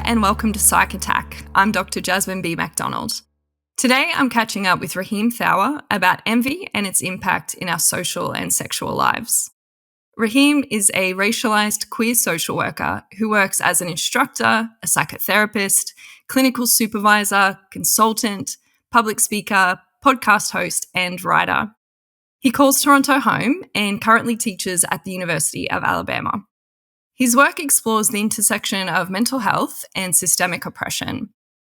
and welcome to Psych Attack. I'm Dr. Jasmine B. MacDonald. Today I'm catching up with Rahim Thawer about envy and its impact in our social and sexual lives. Rahim is a racialized queer social worker who works as an instructor, a psychotherapist, clinical supervisor, consultant, public speaker, podcast host, and writer. He calls Toronto home and currently teaches at the University of Alabama. His work explores the intersection of mental health and systemic oppression.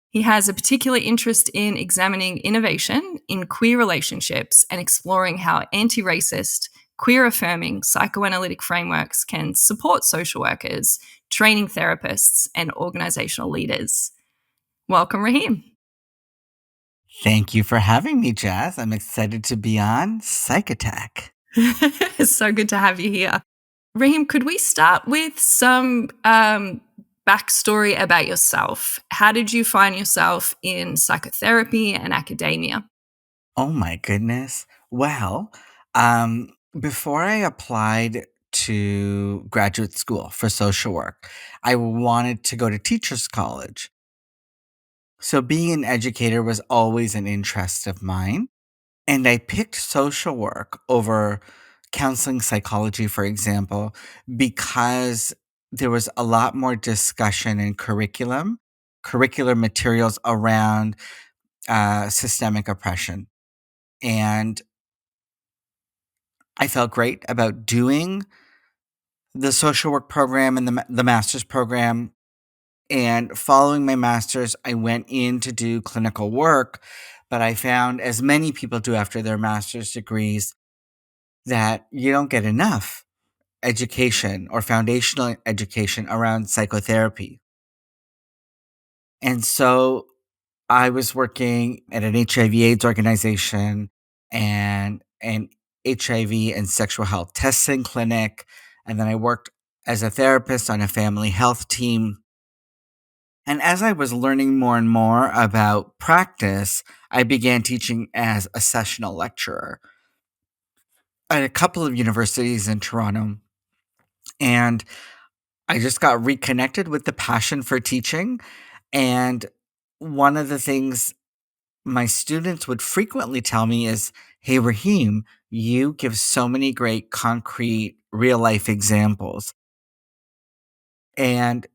He has a particular interest in examining innovation in queer relationships and exploring how anti-racist, queer-affirming psychoanalytic frameworks can support social workers, training therapists, and organizational leaders. Welcome, Rahim. Thank you for having me, Jazz. I'm excited to be on Psych Attack. It's so good to have you here. Rahim, could we start with some backstory about yourself? How did you find yourself in psychotherapy and academia? Oh my goodness. Well, before I applied to graduate school for social work, I wanted to go to teachers college. So being an educator was always an interest of mine. And I picked social work over counseling psychology, for example, because there was a lot more discussion in curricular materials around systemic oppression. And I felt great about doing the social work program and the master's program. And following my master's, I went in to do clinical work. But I found, as many people do after their master's degrees, that you don't get enough education or foundational education around psychotherapy. And so I was working at an HIV/AIDS organization and an HIV and sexual health testing clinic. And then I worked as a therapist on a family health team. And as I was learning more and more about practice, I began teaching as a sessional lecturer at a couple of universities in Toronto. And I just got reconnected with the passion for teaching. And one of the things my students would frequently tell me is, "Hey, Rahim, you give so many great, concrete, real life examples." And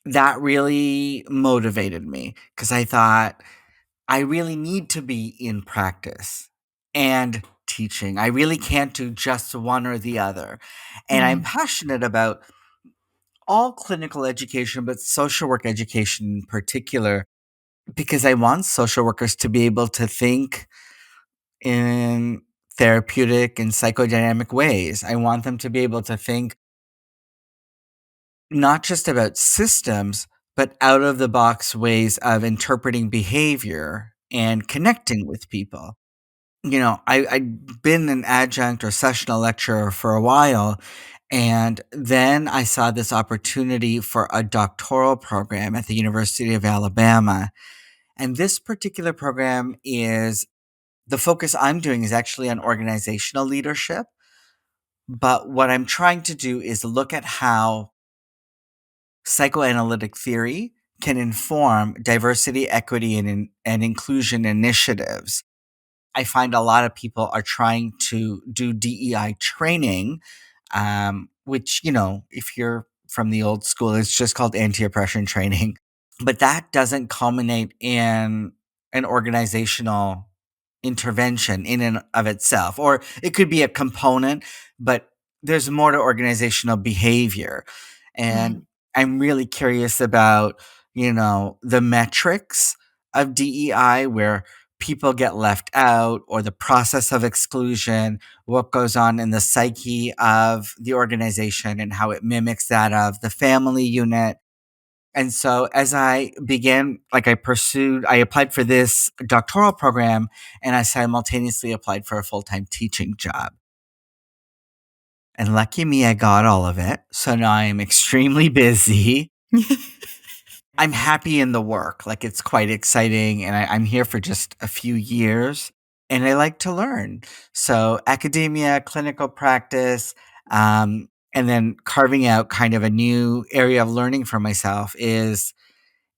that really motivated me because I thought, I really need to be in practice and teaching. I really can't do just one or the other. And I'm passionate about all clinical education, but social work education in particular, because I want social workers to be able to think in therapeutic and psychodynamic ways. I want them to be able to think not just about systems, but out of the box ways of interpreting behavior and connecting with people. You know, I'd been an adjunct or sessional lecturer for a while, and then I saw this opportunity for a doctoral program at the University of Alabama. And this particular program the focus I'm doing is actually on organizational leadership. But what I'm trying to do is look at how psychoanalytic theory can inform diversity, equity, and inclusion initiatives. I find a lot of people are trying to do DEI training, which, if you're from the old school, it's just called anti-oppression training. But that doesn't culminate in an organizational intervention in and of itself. Or it could be a component, but there's more to organizational behavior. And I'm really curious about, the metrics of DEI where people get left out or the process of exclusion, what goes on in the psyche of the organization and how it mimics that of the family unit. And so as I began, I applied for this doctoral program and I simultaneously applied for a full-time teaching job. And lucky me, I got all of it. So now I am extremely busy. I'm happy in the work. It's quite exciting. And I'm here for just a few years and I like to learn. So academia, clinical practice, and then carving out kind of a new area of learning for myself is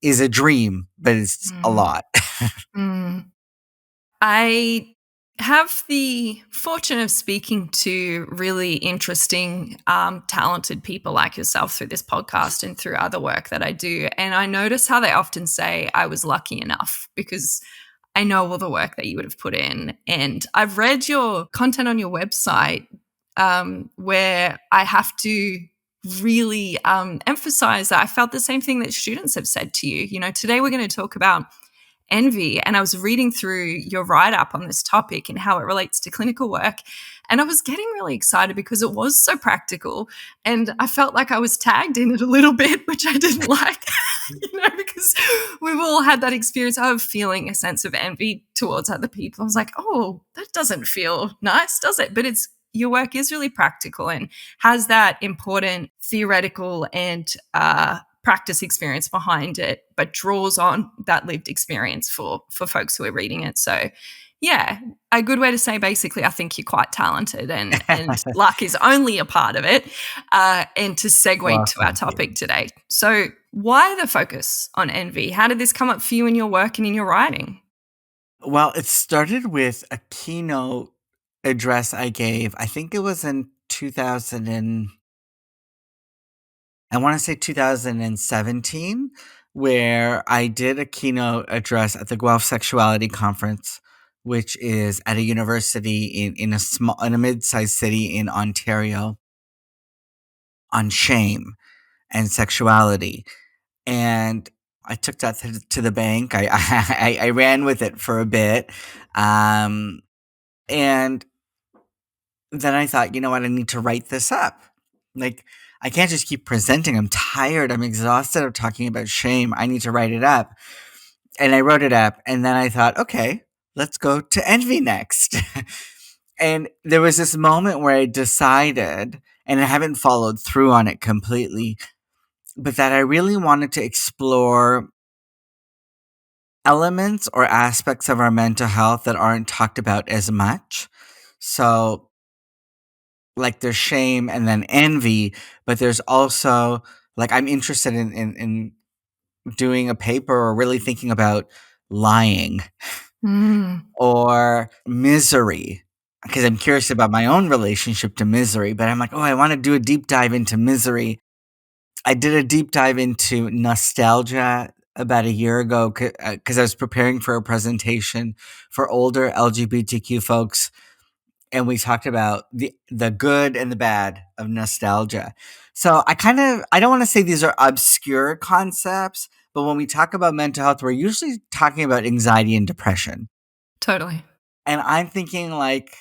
is a dream, but it's a Mm. lot. Mm. I have the fortune of speaking to really interesting, talented people like yourself through this podcast and through other work that I do. And I notice how they often say I was lucky enough because I know all the work that you would have put in. And I've read your content on your website, where I have to really emphasize that I felt the same thing that students have said to you. You know, today we're going to talk about envy. And I was reading through your write up on this topic and how it relates to clinical work. And I was getting really excited because it was so practical. And I felt like I was tagged in it a little bit, which I didn't like, because we've all had that experience of feeling a sense of envy towards other people. I was like, oh, that doesn't feel nice, does it? But your work is really practical and has that important theoretical and practice experience behind it, but draws on that lived experience for folks who are reading it. So, yeah, a good way to say basically, I think you're quite talented, and luck is only a part of it. And to segue Well, to our thank you. topic today. So, why the focus on envy? How did this come up for you in your work and in your writing? Well, it started with a keynote address I gave. I think it was in 2000 and I want to say 2017, where I did a keynote address at the Guelph Sexuality Conference, which is at a university in a mid-sized city in Ontario, on shame and sexuality. And I took that to the bank. I ran with it for a bit. And then I thought, you know what? I need to write this up. Like, I can't just keep presenting. I'm tired. I'm exhausted of talking about shame. I need to write it up. And I wrote it up. And then I thought, okay, let's go to envy next. And there was this moment where I decided, and I haven't followed through on it completely, but that I really wanted to explore elements or aspects of our mental health that aren't talked about as much. So, like, there's shame and then envy, but there's also, like, I'm interested in doing a paper or really thinking about lying Mm. or misery, because I'm curious about my own relationship to misery. But I'm like, oh, I want to do a deep dive into misery. I did a deep dive into nostalgia about a year ago because I was preparing for a presentation for older LGBTQ folks, and we talked about the good and the bad of nostalgia. So I don't want to say these are obscure concepts, but when we talk about mental health, we're usually talking about anxiety and depression. Totally. And I'm thinking, like,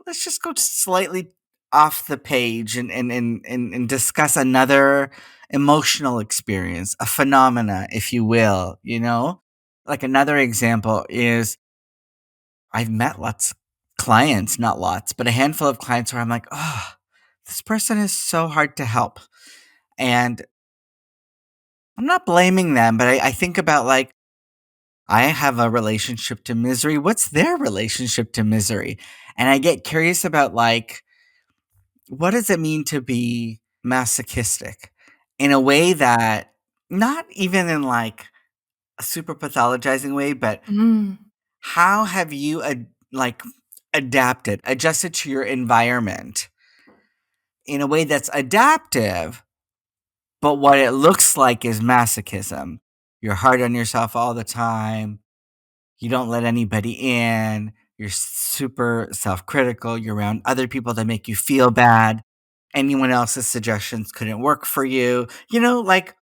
let's just go slightly off the page and discuss another emotional experience, a phenomena, if you will, you know? Like, another example is I've met lots clients, not lots, but a handful of clients where I'm like, oh, this person is so hard to help. And I'm not blaming them, but I think about, like, I have a relationship to misery. What's their relationship to misery? And I get curious about, like, what does it mean to be masochistic in a way that, not even in like a super pathologizing way, but Mm. how have you like adjusted to your environment in a way that's adaptive, but what it looks like is masochism? You're hard on yourself all the time. You don't let anybody in. You're super self-critical. You're around other people that make you feel bad. Anyone else's suggestions couldn't work for you. You know, like,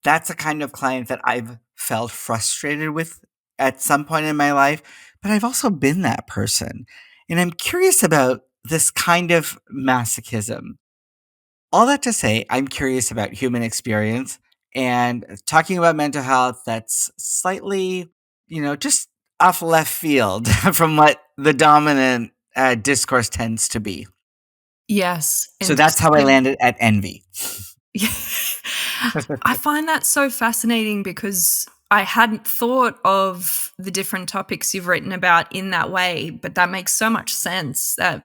that's a kind of client that I've felt frustrated with at some point in my life, but I've also been that person. And I'm curious about this kind of masochism. All that to say, I'm curious about human experience and talking about mental health that's slightly, just off left field from what the dominant discourse tends to be. Yes. So And that's how I landed at envy. I find that so fascinating because I hadn't thought of the different topics you've written about in that way, but that makes so much sense that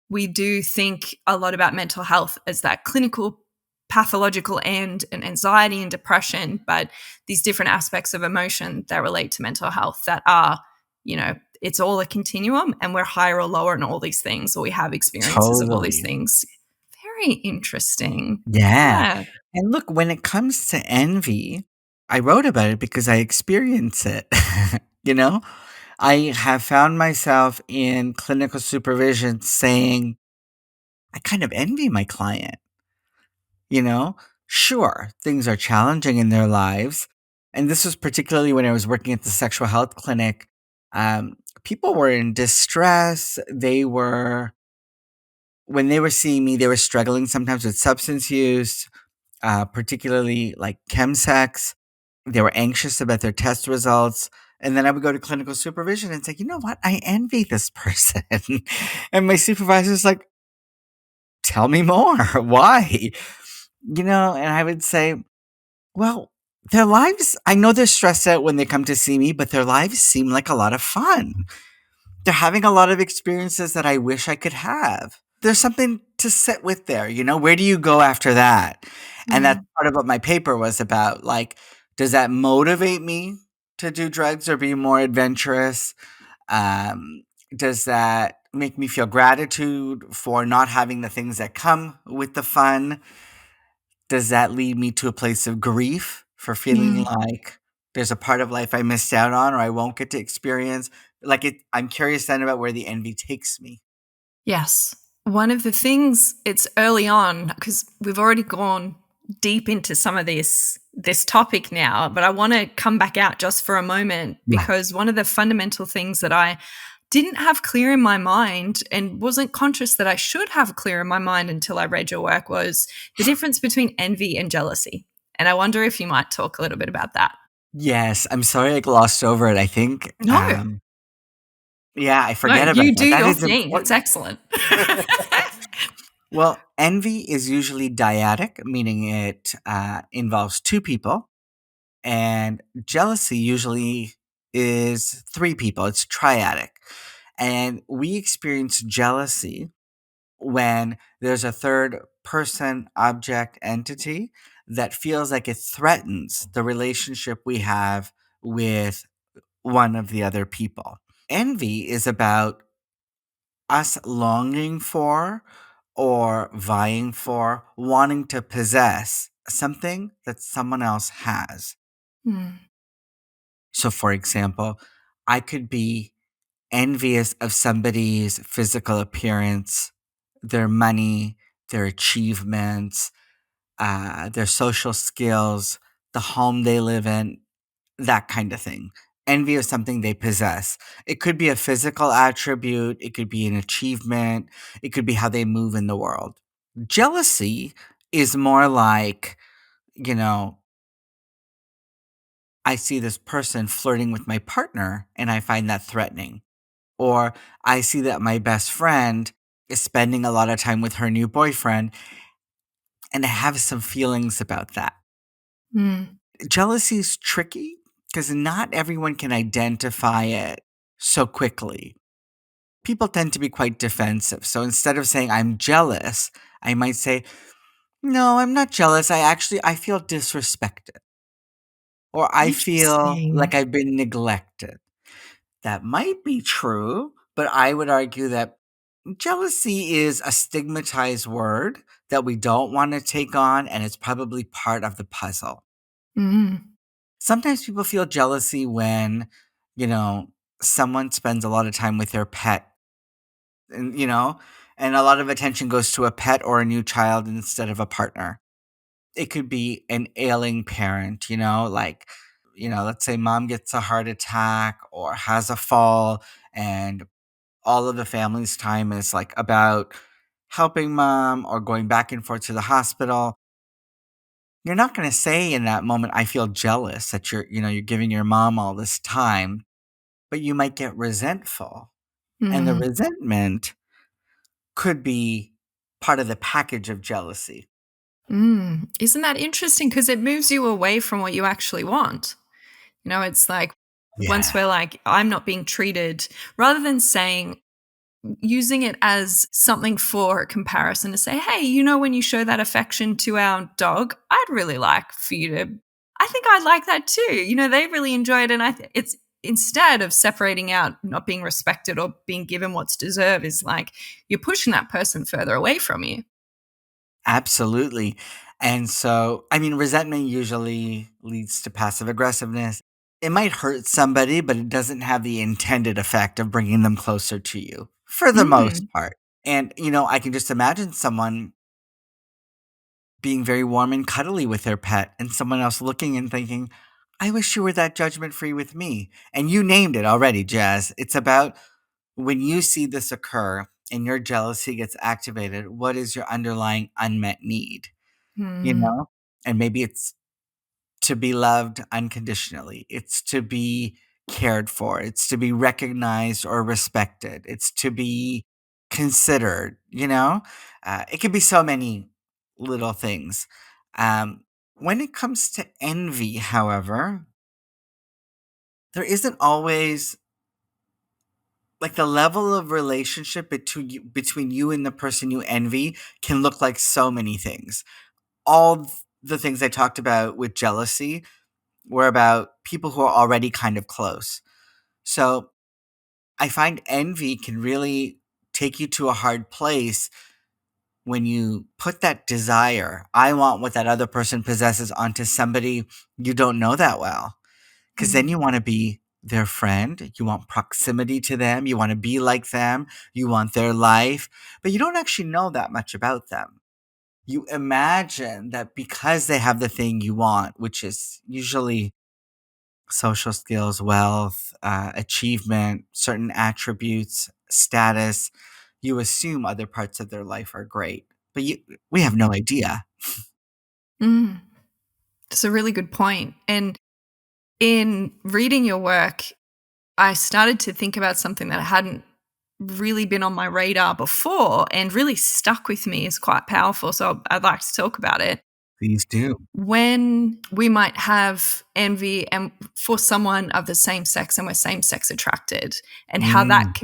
we do think a lot about mental health as that clinical pathological end and anxiety and depression, but these different aspects of emotion that relate to mental health that are, it's all a continuum, and we're higher or lower in all these things, or we have experiences of all these Totally. things. Very interesting. Yeah. Yeah. And look, when it comes to envy, I wrote about it because I experience it. you know, I have found myself in clinical supervision saying, I kind of envy my client. You know, sure, things are challenging in their lives. And this was particularly when I was working at the sexual health clinic. People were in distress. When they were seeing me, they were struggling sometimes with substance use, particularly like chemsex. They were anxious about their test results. And then I would go to clinical supervision and say, you know what? I envy this person. and my supervisor's like, tell me more. Why? And I would say, well, their lives, I know they're stressed out when they come to see me, but their lives seem like a lot of fun. They're having a lot of experiences that I wish I could have. There's something to sit with there, where do you go after that? And that's Mm. part of what my paper was about. Like, does that motivate me to do drugs or be more adventurous? Does that make me feel gratitude for not having the things that come with the fun? Does that lead me to a place of grief for feeling Mm. like there's a part of life I missed out on or I won't get to experience? I'm curious then about where the envy takes me. Yes. One of the things, it's early on, because we've already gone deep into some of this topic now, but I want to come back out just for a moment, Right. because one of the fundamental things that I didn't have clear in my mind and wasn't conscious that I should have clear in my mind until I read your work was the difference between envy and jealousy. And I wonder if you might talk a little bit about that. Yes, I'm sorry I glossed over it. I think, No, yeah, I no, forget about you do that. That your is thing. It's important. excellent. Well, envy is usually dyadic, meaning it involves two people, and jealousy usually is three people. It's triadic. And we experience jealousy when there's a third person, object, entity that feels like it threatens the relationship we have with one of the other people. Envy is about us longing for or vying for, wanting to possess something that someone else has. Mm. So, for example, I could be envious of somebody's physical appearance, their money, their achievements, their social skills, the home they live in, that kind of thing. Envy is something they possess. It could be a physical attribute, it could be an achievement, it could be how they move in the world. Jealousy is more like, you know, I see this person flirting with my partner and I find that threatening. Or I see that my best friend is spending a lot of time with her new boyfriend and I have some feelings about that. Mm. Jealousy is tricky because not everyone can identify it so quickly. People tend to be quite defensive. So instead of saying I'm jealous, I might say, "No, I'm not jealous. I feel disrespected or I feel like Interesting. I've been neglected." That might be true, but I would argue that jealousy is a stigmatized word that we don't want to take on and it's probably part of the puzzle. Mm. Sometimes people feel jealousy when, you know, someone spends a lot of time with their pet and, and a lot of attention goes to a pet or a new child instead of a partner. It could be an ailing parent, let's say mom gets a heart attack or has a fall and all of the family's time is like about helping mom or going back and forth to the hospital. You're not going to say in that moment, I feel jealous that you're giving your mom all this time, but you might get resentful. And the Mm. resentment could be part of the package of jealousy. Mm. Isn't that interesting? Because it moves you away from what you actually want. It's like once Yeah. we're like, I'm not being treated, rather than saying, using it as something for comparison to say, hey, when you show that affection to our dog, I'd really like for you to, I think I'd like that too. They really enjoy it. And it's instead of separating out, not being respected or being given what's deserved, is like you're pushing that person further away from you. Absolutely. And so, I mean, resentment usually leads to passive aggressiveness. It might hurt somebody, but it doesn't have the intended effect of bringing them closer to you for the most Mm. part. And, I can just imagine someone being very warm and cuddly with their pet and someone else looking and thinking, I wish you were that judgment free with me. And you named it already, Jazz. It's about when you see this occur and your jealousy gets activated, what is your underlying unmet need? You Mm. know? And maybe it's to be loved unconditionally. It's to be cared for. It's to be recognized or respected. It's to be considered. It could be so many little things. When it comes to envy, however, there isn't always like the level of relationship between you and the person you envy can look like so many things. All the things I talked about with jealousy were about people who are already kind of close. So I find envy can really take you to a hard place when you put that desire, I want what that other person possesses, onto somebody you don't know that well. Because then Mm. you want to be their friend. You want proximity to them. You want to be like them. You want their life, but you don't actually know that much about them. You imagine that because they have the thing you want, which is usually social skills, wealth, achievement, certain attributes, status, you assume other parts of their life are great. But we have no idea. Mm. It's a really good point. And in reading your work, I started to think about something that hadn't really been on my radar before and really stuck with me as quite powerful. So I'd like to talk about it. Please do. When we might have envy and for someone of the same sex and we're same sex attracted, and how Mm. that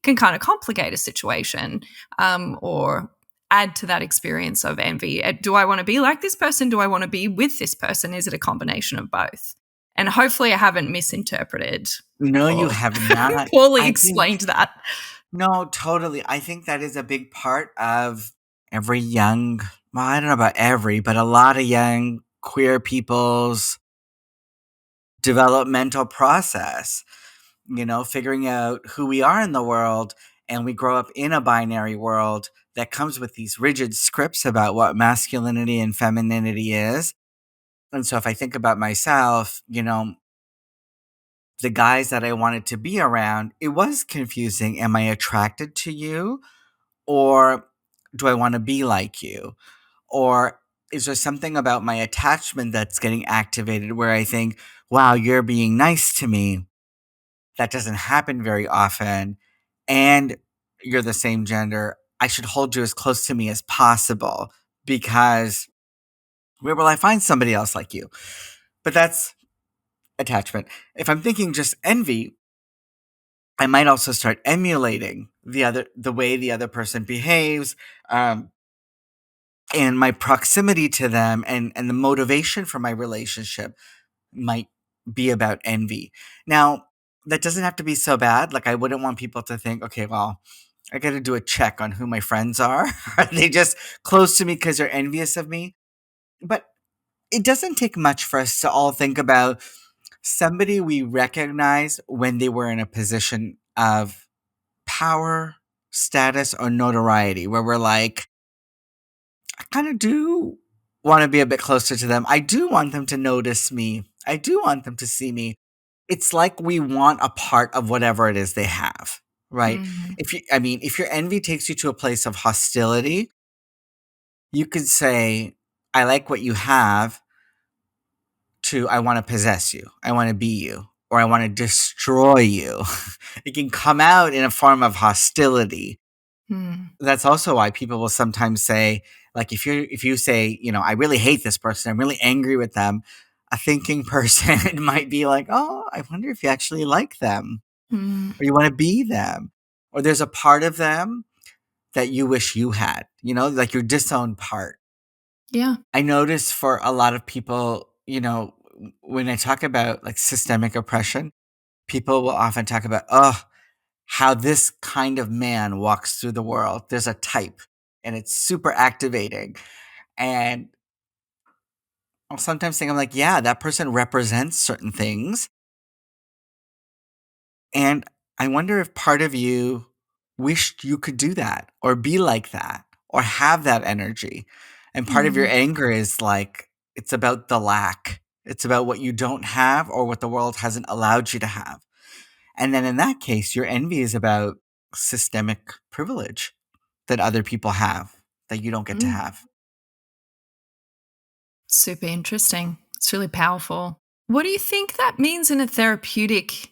can kind of complicate a situation, or add to that experience of envy. Do I want to be like this person? Do I want to be with this person? Is it a combination of both? And hopefully I haven't misinterpreted No, you or have not. poorly I think, explained that. no, totally. I think that is a big part of every young, well, I don't know about every, but a lot of young queer people's developmental process, figuring out who we are in the world. And we grow up in a binary world that comes with these rigid scripts about what masculinity and femininity is. And so if I think about myself, the guys that I wanted to be around, it was confusing. Am I attracted to you? Or do I want to be like you? Or is there something about my attachment that's getting activated where I think, wow, you're being nice to me? That doesn't happen very often. And you're the same gender. I should hold you as close to me as possible because where will I find somebody else like you? But that's attachment. If I'm thinking just envy, I might also start emulating the way the other person behaves, um, and my proximity to them, and the motivation for my relationship might be about envy. Now, that doesn't have to be so bad. Like, I wouldn't want people to think, okay, well, I got to do a check on who my friends are. Are they just close to me because they're envious of me? But it doesn't take much for us to all think about somebody we recognize when they were in a position of power, status, or notoriety, where we're like, I kind of do want to be a bit closer to them. I do want them to notice me. I do want them to see me. It's like we want a part of whatever it is they have, right? Mm. If your envy takes you to a place of hostility, you could say, I like what you have, to I want to possess you. I want to be you, or I want to destroy you. It can come out in a form of hostility. Mm. That's also why people will sometimes say, like, if you say, I really hate this person, I'm really angry with them, a thinking person might be like, oh, I wonder if you actually like them Mm. or you want to be them. or there's a part of them that you wish you had, like your disowned part. Yeah. I notice for a lot of people, when I talk about like systemic oppression, people will often talk about, oh, how this kind of man walks through the world. There's a type and it's super activating. And I'll sometimes think, I'm like, yeah, that person represents certain things. And I wonder if part of you wished you could do that or be like that or have that energy. And part of your Mm. anger is like, it's about the lack. It's about what you don't have or what the world hasn't allowed you to have. And then in that case, your envy is about systemic privilege that other people have that you don't get to Mm. have. Super interesting. It's really powerful. What do you think that means in a therapeutic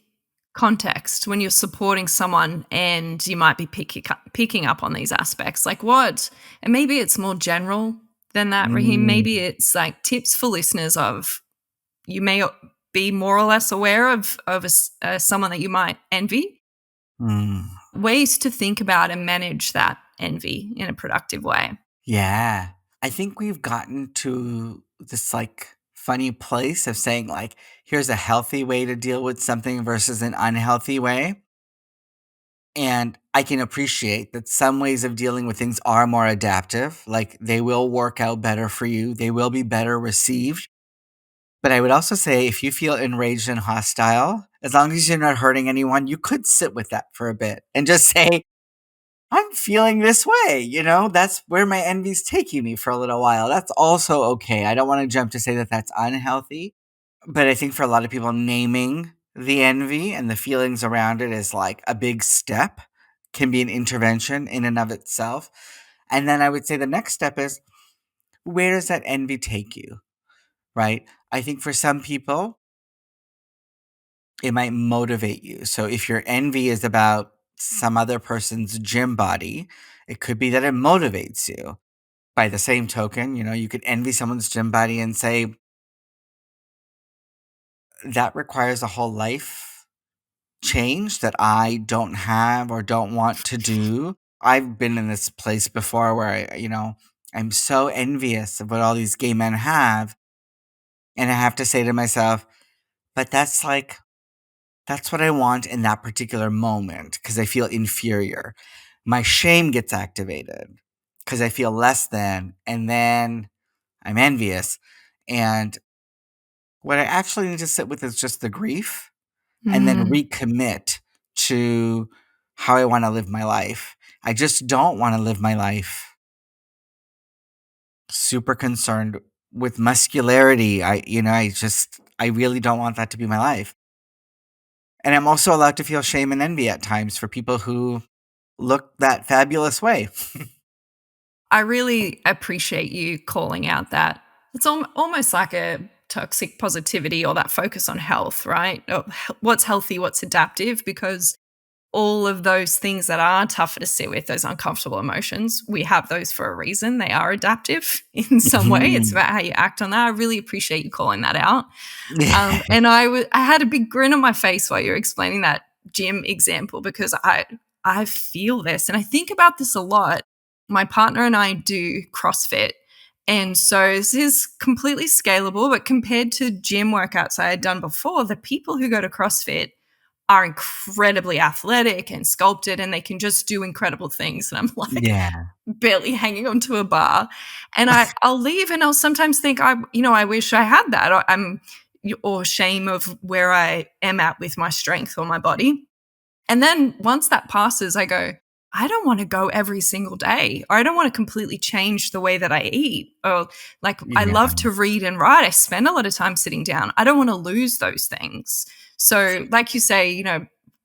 context when you're supporting someone and you might be picking up on these aspects? Like what? And maybe it's more general than that, Raheem. Maybe Mm, it's like tips for listeners of you may be more or less aware of someone that you might envy, mm. ways to think about and manage that envy in a productive way. Yeah. I think we've gotten to this like funny place of saying like here's a healthy way to deal with something versus an unhealthy way. And I can appreciate that some ways of dealing with things are more adaptive, like they will work out better for you, they will be better received. But I would also say if you feel enraged and hostile, as long as you're not hurting anyone, you could sit with that for a bit and just say, I'm feeling this way. That's where my envy's taking me for a little while. That's also okay. I don't want to jump to say that that's unhealthy. But I think for a lot of people, naming the envy and the feelings around it is like a big step, can be an intervention in and of itself. And then I would say the next step is, where does that envy take you? Right? I think for some people, it might motivate you. So if your envy is about some other person's gym body, it could be that it motivates you. By the same token, you could envy someone's gym body and say, that requires a whole life change that I don't have or don't want to do. I've been in this place before where I'm so envious of what all these gay men have. And I have to say to myself, but that's what I want in that particular moment because I feel inferior. My shame gets activated because I feel less than, and then I'm envious. And what I actually need to sit with is just the grief and then Mm. recommit to how I want to live my life. I just don't want to live my life super concerned with muscularity. I really don't want that to be my life. And I'm also allowed to feel shame and envy at times for people who look that fabulous way. I really appreciate you calling out that it's almost like a toxic positivity or that focus on health, right? What's healthy, what's adaptive, because all of those things that are tougher to sit with, those uncomfortable emotions, we have those for a reason. They are adaptive in some way. It's Mhm. about how you act on that. I really appreciate you calling that out. Yeah. And I had a big grin on my face while you were explaining that gym example because I feel this and I think about this a lot. My partner and I do CrossFit. And so this is completely scalable, but compared to gym workouts I had done before, the people who go to CrossFit are incredibly athletic and sculpted and they can just do incredible things. And I'm like Yeah. barely hanging onto a bar. And I'll leave and I'll sometimes think I wish I had that. Or shame of where I am at with my strength or my body. And then once that passes, I go, I don't want to go every single day, or I don't want to completely change the way that I eat. Or like, I Yeah. love to read and write. I spend a lot of time sitting down. I don't want to lose those things. So, like you say,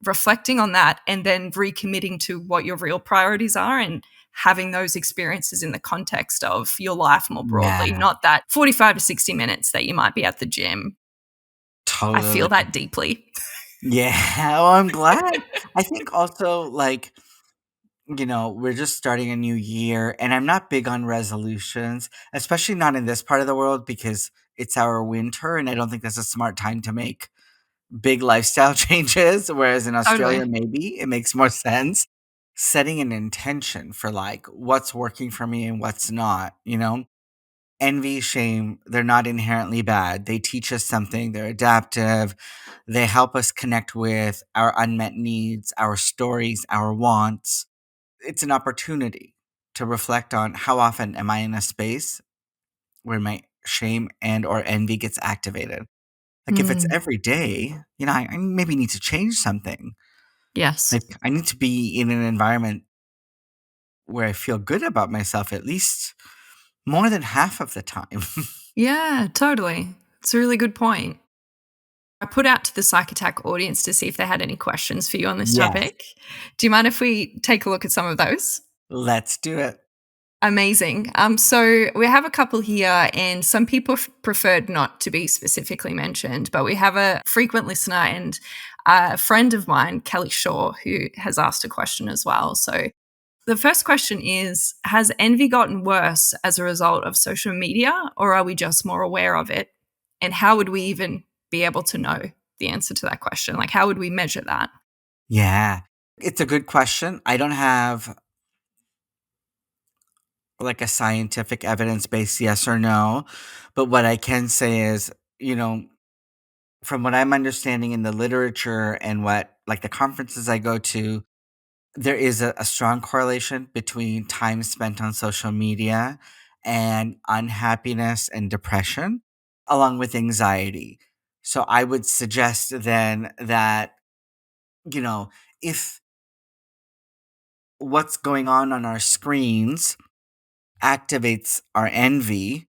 reflecting on that and then recommitting to what your real priorities are and having those experiences in the context of your life more broadly, Yeah. not that 45 to 60 minutes that you might be at the gym. I feel Totally. that deeply. Yeah. Oh, I'm glad. I think also, like, we're just starting a new year, and I'm not big on resolutions, especially not in this part of the world because it's our winter, and I don't think that's a smart time to make big lifestyle changes. Whereas in Australia, Totally. maybe it makes more sense. setting an intention for like what's working for me and what's not, you know? Envy, shame, they're not inherently bad. They teach us something, they're adaptive, they help us connect with our unmet needs, our stories, our wants. It's an opportunity to reflect on how often am I in a space where my shame and or envy gets activated. Like if it's Mm, every day, you know, I maybe need to change something. yes. Like I need to be in an environment where I feel good about myself at least more than half of the time. Yeah, totally. It's a really good point. I put out to the Psych Attack audience to see if they had any questions for you on this Yes, topic. Do you mind if we take a look at some of those? let's do it. Amazing. So we have a couple here, and some people preferred not to be specifically mentioned, but we have a frequent listener and a friend of mine, Kelly Shaw, who has asked a question as well. So the first question is: has envy gotten worse as a result of social media, or are we just more aware of it? And how would we even be able to know the answer to that question? Like, how would we measure that? Yeah. It's a good question. I don't have like a scientific evidence-based yes or no, but what I can say is, you know, from what I'm understanding in the literature and what like the conferences I go to, there is a strong correlation between time spent on social media and unhappiness and depression, along with anxiety. So I would suggest then that, you know, if what's going on our screens activates our envy,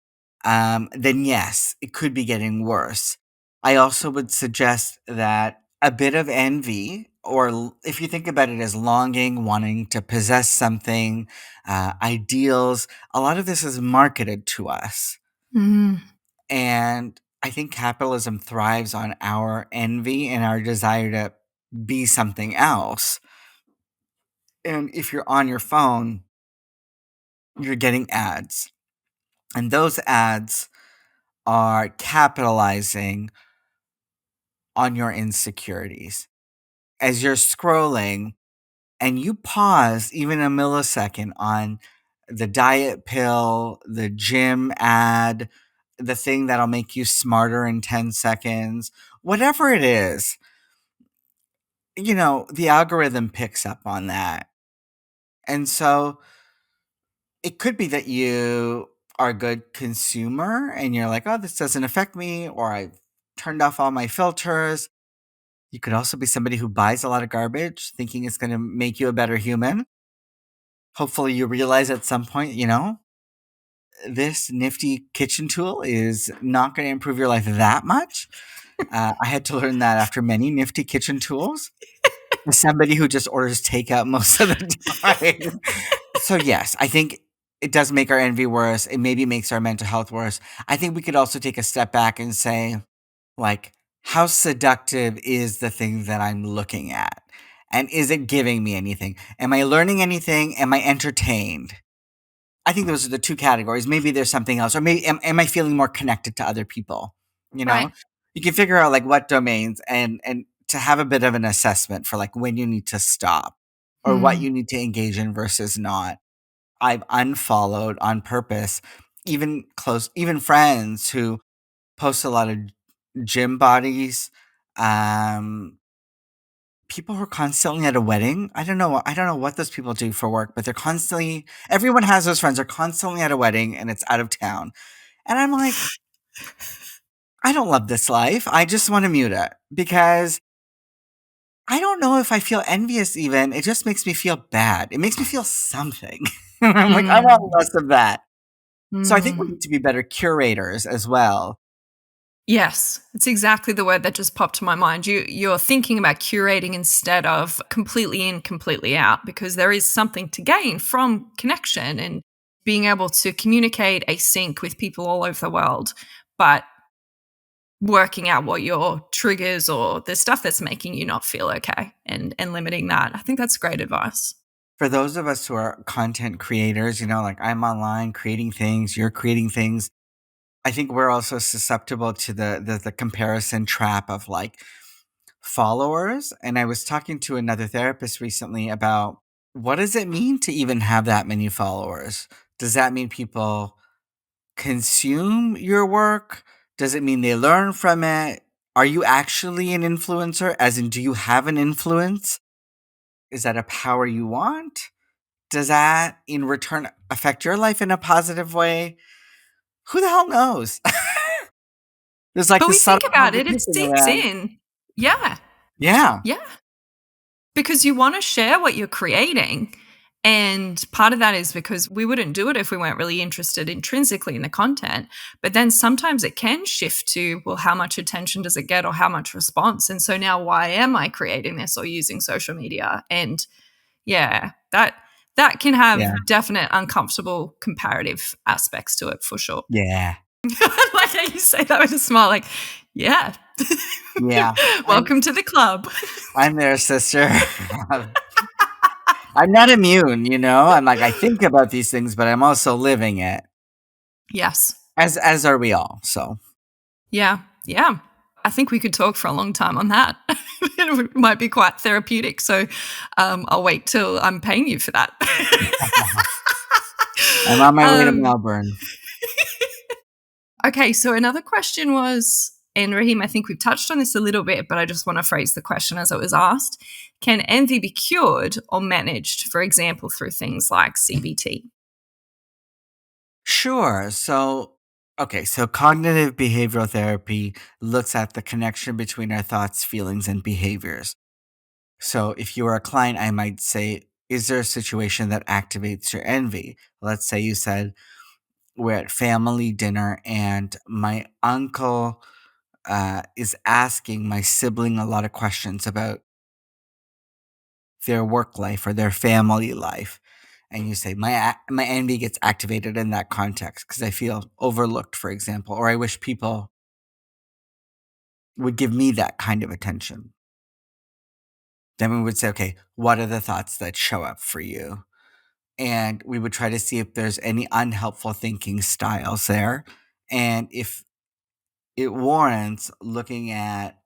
then yes, it could be getting worse. I also would suggest that a bit of envy, or if you think about it as longing, wanting to possess something, ideals, a lot of this is marketed to us. Mm, And I think capitalism thrives on our envy and our desire to be something else. And if you're on your phone, you're getting ads. And those ads are capitalizing on your insecurities. As you're scrolling and you pause even a millisecond on the diet pill, the gym ad, the thing that'll make you smarter in 10 seconds, whatever it is, you know, the algorithm picks up on that. And so it could be that you are a good consumer and you're like, oh, this doesn't affect me, or I've turned off all my filters. You could also be somebody who buys a lot of garbage thinking it's going to make you a better human. Hopefully, you realize at some point, you know, this nifty kitchen tool is not going to improve your life that much. I had to learn that after many nifty kitchen tools. As somebody who just orders takeout most of the time. So, yes, I think it does make our envy worse. It maybe makes our mental health worse. I think we could also take a step back and say, like, how seductive is the thing that I'm looking at? And is it giving me anything? Am I learning anything? Am I entertained? I think those are the two categories. Maybe there's something else. Or maybe am I feeling more connected to other people? You know? right. You can figure out like what domains and to have a bit of an assessment for like when you need to stop or what Mm, you need to engage in versus not. I've unfollowed on purpose even friends who post a lot of gym bodies, um, people who are constantly at a wedding. I don't know what those people do for work, but they're constantly everyone has those friends are constantly at a wedding and it's out of town. And I'm like, I don't love this life. I just want to mute it because I don't know if I feel envious even. It just makes me feel bad. It makes me feel something. And I'm like, I want mm, less of that. So I think we mm. need to be better curators as well. Yes, it's exactly the word that just popped to my mind. You're thinking about curating instead of completely in, completely out, because there is something to gain from connection and being able to communicate async with people all over the world, but working out what your triggers or the stuff that's making you not feel okay and limiting that. I think that's great advice. For those of us who are content creators, you know, like I'm online creating things, you're creating things. I think we're also susceptible to the comparison trap of like followers. And I was talking to another therapist recently about what does it mean to even have that many followers? Does that mean people consume your work? Does it mean they learn from it? Are you actually an influencer? As in, do you have an influence? Is that a power you want? Does that in return affect your life in a positive way? Who the hell knows? There's like But we this think subtle about it, it competition sinks around. in. Yeah. Yeah. Yeah. Because you want to share what you're creating. And part of that is because we wouldn't do it if we weren't really interested intrinsically in the content. But then sometimes it can shift to, well, how much attention does it get or how much response? And so now why am I creating this or using social media? And yeah, that can have Yeah. definite uncomfortable comparative aspects to it for sure. Yeah. Like how you say that with a smile, like, yeah. Yeah. Welcome to the club. I'm there, sister. I'm not immune, you know? I'm like, I think about these things, but I'm also living it. Yes. As are we all. So Yeah. Yeah. I think we could talk for a long time on that. It might be quite therapeutic. So I'll wait till I'm paying you for that. I'm on my way to Melbourne. Okay. So another question was, and Rahim, I think we've touched on this a little bit, but I just want to phrase the question as it was asked. Can envy be cured or managed, for example, through things like CBT? Sure. So, okay. So cognitive behavioral therapy looks at the connection between our thoughts, feelings, and behaviors. So if you were a client, I might say, is there a situation that activates your envy? Let's say you said, we're at family dinner and my uncle is asking my sibling a lot of questions about their work life or their family life. And you say, my envy gets activated in that context because I feel overlooked, for example, or I wish people would give me that kind of attention. Then we would say, okay, what are the thoughts that show up for you? And we would try to see if there's any unhelpful thinking styles there. And if it warrants looking at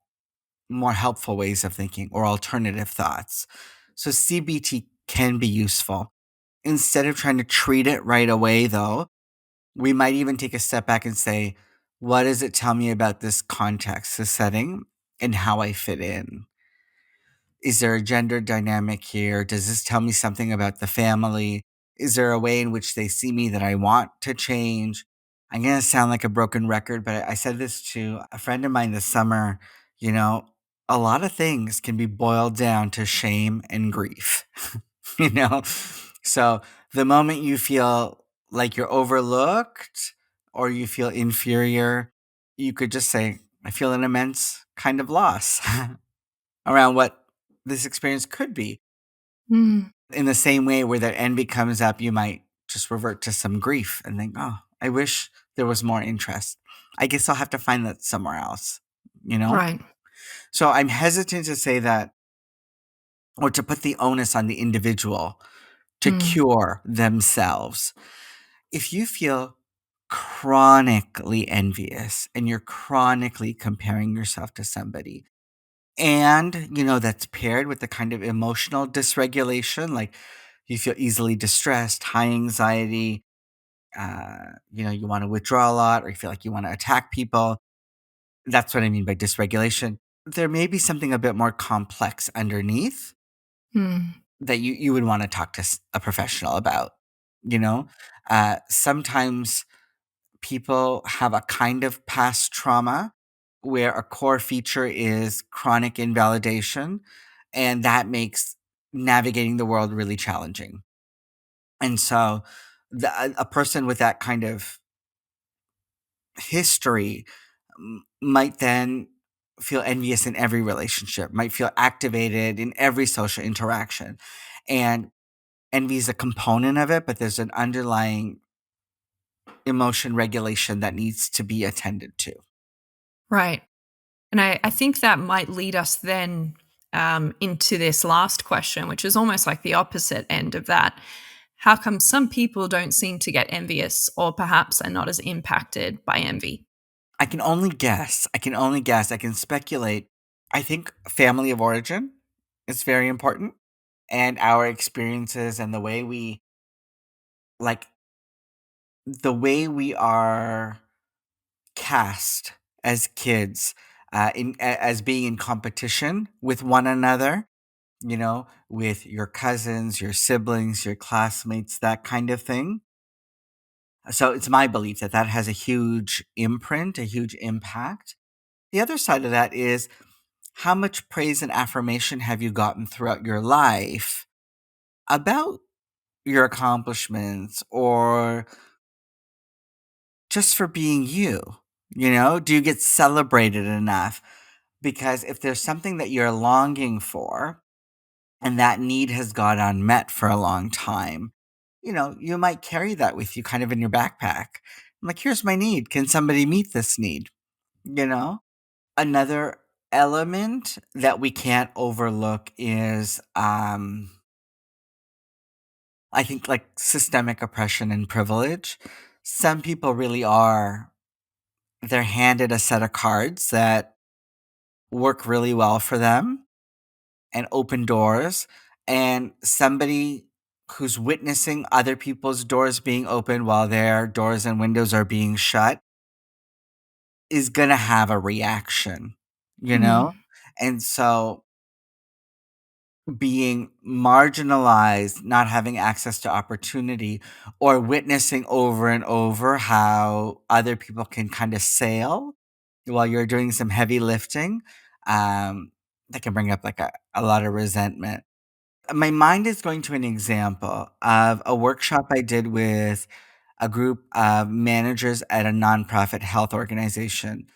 more helpful ways of thinking or alternative thoughts. So CBT can be useful. Instead of trying to treat it right away, though, we might even take a step back and say, what does it tell me about this context, this setting, and how I fit in? Is there a gender dynamic here? Does this tell me something about the family? Is there a way in which they see me that I want to change? I'm going to sound like a broken record, but I said this to a friend of mine this summer. You know, a lot of things can be boiled down to shame and grief, you know? So the moment you feel like you're overlooked or you feel inferior, you could just say, I feel an immense kind of loss around what this experience could be. Mm, In the same way where that envy comes up, you might just revert to some grief and think, oh, I wish there was more interest. I guess I'll have to find that somewhere else, you know? right. So I'm hesitant to say that or to put the onus on the individual to Mm, cure themselves. If you feel chronically envious and you're chronically comparing yourself to somebody, and that's paired with the kind of emotional dysregulation, like you feel easily distressed, high anxiety, you want to withdraw a lot, or you feel like you want to attack people. That's what I mean by dysregulation. There may be something a bit more complex underneath mm, that you would want to talk to a professional about. Sometimes people have a kind of past trauma where a core feature is chronic invalidation, and that makes navigating the world really challenging. And so, a person with that kind of history might then feel envious in every relationship, might feel activated in every social interaction. And envy is a component of it, but there's an underlying emotion regulation that needs to be attended to. right. And I think that might lead us then into this last question, which is almost like the opposite end of that. How come some people don't seem to get envious or perhaps are not as impacted by envy? I can only guess. I can only guess. I can speculate. I think family of origin is very important. and our experiences and like the way we are cast as kids, as being in competition with one another, with your cousins, your siblings, your classmates, that kind of thing. So it's my belief that that has a huge imprint, a huge impact. The other side of that is, how much praise and affirmation have you gotten throughout your life about your accomplishments, or just for being you? Do you get celebrated enough? Because if there's something that you're longing for and that need has gone unmet for a long time, you might carry that with you kind of in your backpack. I'm like, here's my need. Can somebody meet this need? You know? Another element that we can't overlook is, I think, like, systemic oppression and privilege. Some people really are, they're handed a set of cards that work really well for them and open doors, and somebody who's witnessing other people's doors being open while their doors and windows are being shut is gonna have a reaction, you Mm, know? And so being marginalized, not having access to opportunity, or witnessing over and over how other people can kind of sail while you're doing some heavy lifting, that can bring up like a lot of resentment. My mind is going to an example of a workshop I did with a group of managers at a nonprofit health organization.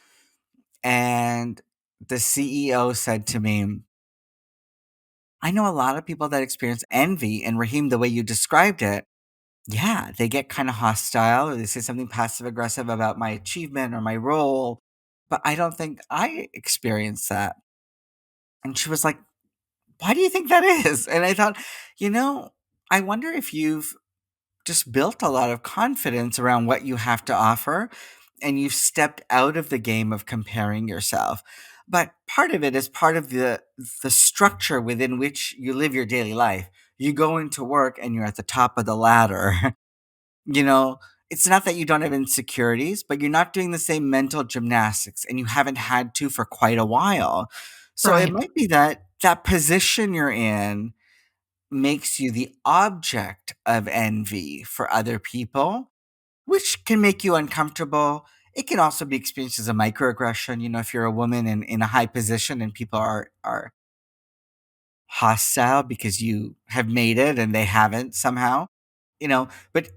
And the CEO said to me, I know a lot of people that experience envy, and Rahim, the way you described it, yeah, they get kind of hostile, or they say something passive aggressive about my achievement or my role, but I don't think I experience that. And she was like, why do you think that is? And I thought, you know, I wonder if you've just built a lot of confidence around what you have to offer, and you've stepped out of the game of comparing yourself. But part of it is part of the structure within which you live your daily life. You go into work and you're at the top of the ladder. you know it's not that you don't have insecurities, but you're not doing the same mental gymnastics, and you haven't had to for quite a while. So it right. might be that that position you're in makes you the object of envy for other people, which can make you uncomfortable. It can also be experienced as a microaggression. If you're a woman in a high position and people are hostile because you have made it and they haven't somehow. But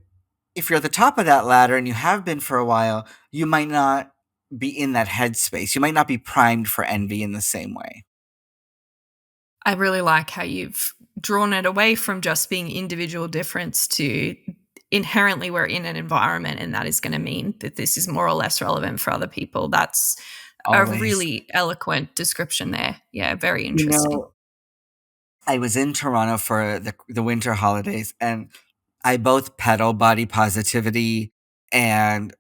if you're at the top of that ladder and you have been for a while, you might not be in that headspace. You might not be primed for envy in the same way. I really like how you've drawn it away from just being individual difference to inherently we're in an environment, and that is going to mean that this is more or less relevant for other people. That's a Always. really eloquent description there. Yeah, very You interesting. know, I was in Toronto for the winter holidays, and I both peddle body positivity and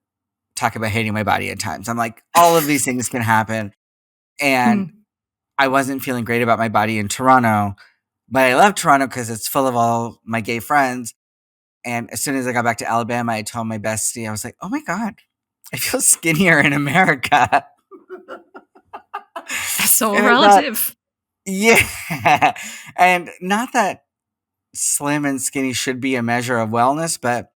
talk about hating my body at times. I'm like, all of these things can happen. And Mm. I wasn't feeling great about my body in Toronto, but I love Toronto because it's full of all my gay friends. And as soon as I got back to Alabama, I told my bestie, I was like, oh my God, I feel skinnier in America. That's all And I thought, relative. yeah. And not that slim and skinny should be a measure of wellness, but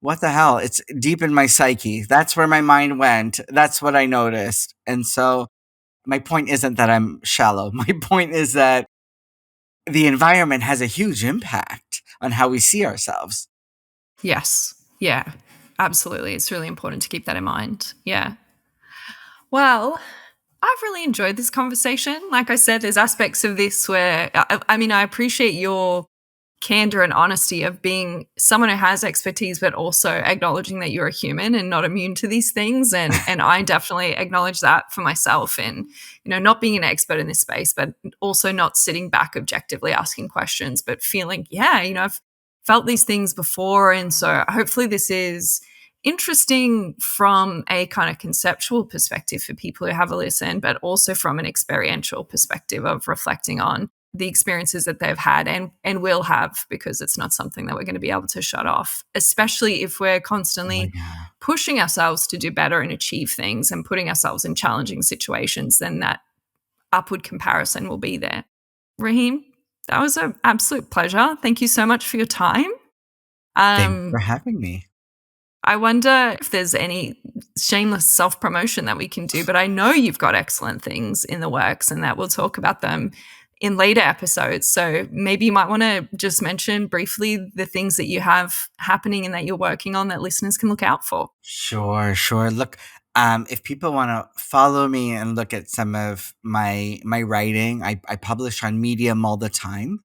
what the hell? It's deep in my psyche. That's where my mind went. That's what I noticed. And so my point isn't that I'm shallow. My point is that the environment has a huge impact on how we see ourselves. Yes. Yeah. Absolutely. It's really important to keep that in mind. Yeah. Well, I've really enjoyed this conversation. Like I said, there's aspects of this where, I mean, I appreciate your candor and honesty of being someone who has expertise, but also acknowledging that you're a human and not immune to these things. And I definitely acknowledge that for myself, and not being an expert in this space, but also not sitting back objectively asking questions, but feeling, yeah, I've felt these things before. And so hopefully this is interesting from a kind of conceptual perspective for people who have a listen, but also from an experiential perspective of reflecting on the experiences that they've had and will have, because it's not something that we're going to be able to shut off, especially if we're constantly pushing ourselves to do better and achieve things and putting ourselves in challenging situations. Then that upward comparison will be there. Rahim, that was an absolute pleasure. Thank you so much for your time. Thanks for having me. I wonder if there's any shameless self-promotion that we can do, but I know you've got excellent things in the works and that we'll talk about them in later episodes. So maybe you might want to just mention briefly the things that you have happening and that you're working on that listeners can look out for. Sure. Look, if people want to follow me and look at some of my writing, I publish on Medium all the time.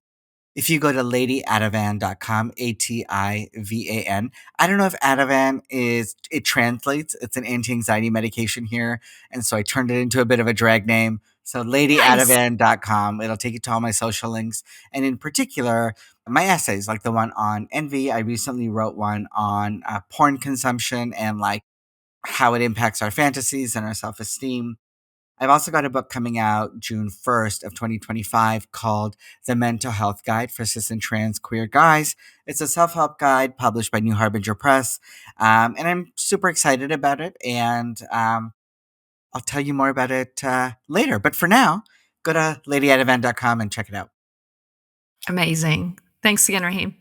If you go to ladyativan.com, Ativan, I don't know if Ativan it translates. It's an anti-anxiety medication here. And so I turned it into a bit of a drag name. So ladyativan.com, it'll take you to all my social links. And in particular, my essays, like the one on envy. I recently wrote one on porn consumption and like how it impacts our fantasies and our self-esteem. I've also got a book coming out June 1st of 2025 called The Mental Health Guide for Cis and Trans Queer Guys. It's a self-help guide published by New Harbinger Press. And I'm super excited about it. And I'll tell you more about it later. But for now, go to ladyativan.com and check it out. Amazing. Thanks again, Rahim.